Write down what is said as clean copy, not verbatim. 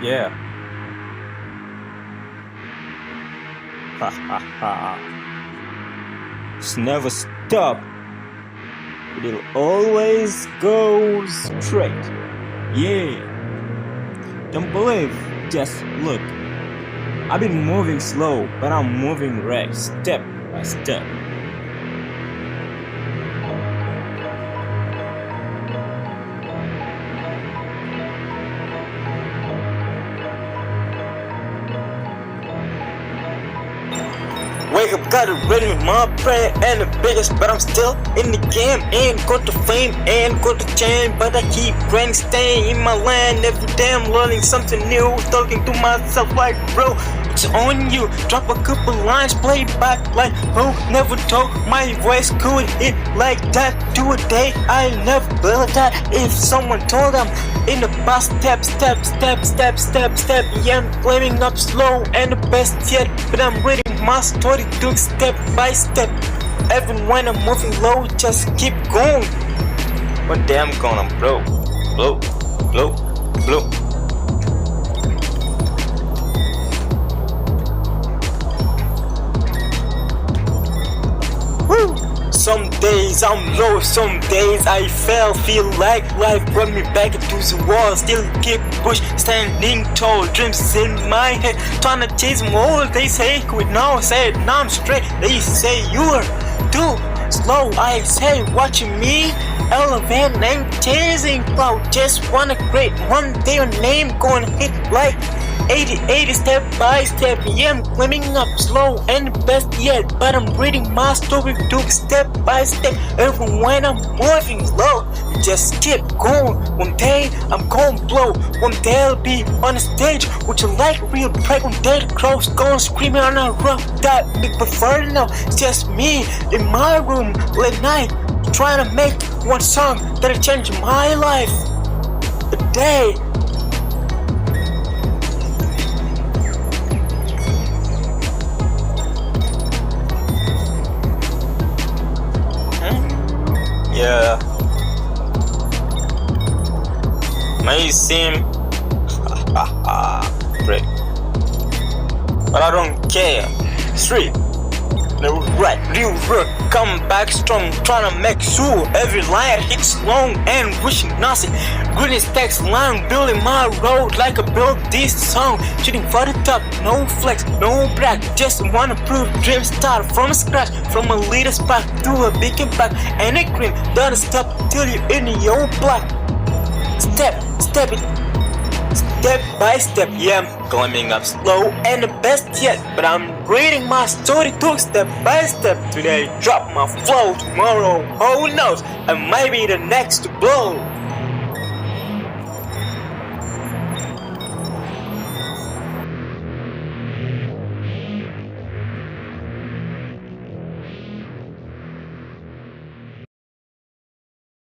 Yeah. Ha ha ha. It's never stop. It'll always go straight. Yeah. Don't believe, just look. I've been moving slow, but I'm moving right, step by step. Wake up, got it ready with my prayer and the biggest, but I'm still in the game. Ain't got the fame, ain't got the chain, but I keep grinding, staying in my land. Every day I'm learning something new, talking to myself like, bro, it's on you. Drop a couple lines, play back like, oh, never told my voice could hit like that. To a day I never will that. If someone told them in the past, step. Yeah, I'm climbing up slow and the best yet, but I'm reading my story took step by step. Even when I'm moving low, just keep going. One day I'm gonna blow. Woo! Some days I'm low, some days I feel like life brought me back into the wall. Still keep push, standing tall, dreams in my head, trying to chase more. They say quit now, say now I'm straight. They say you're too slow, I say watching me elevate and chasing cloud. Just wanna create one day your name gonna hit like 80 step by step. Yeah, I'm climbing up slow and the best yet, but I'm reading my story took step by step. Even when I'm moving slow, just keep going. One day I'm gonna blow, one day I'll be on the stage with a light real bright. One day the crowd's gonna screaming on a rock that big, but for now it's just me in my room late night trying to make one song that'll change my life. A day. Yeah, may seem great, but I don't care. Street, the right, real work, come back strong, trying to make sure every line hits long and wishing nothing. Green stacks line, building my road like I built this song. Shooting for the top, no flex, no brag, just wanna prove dreams start from scratch, from a little spot to a big impact. And a cream, don't stop till you're in your block. Step by step, yeah, I'm climbing up slow and the best yet, but I'm reading my story took step by step. Today drop my flow, tomorrow who knows, I might be the next to blow.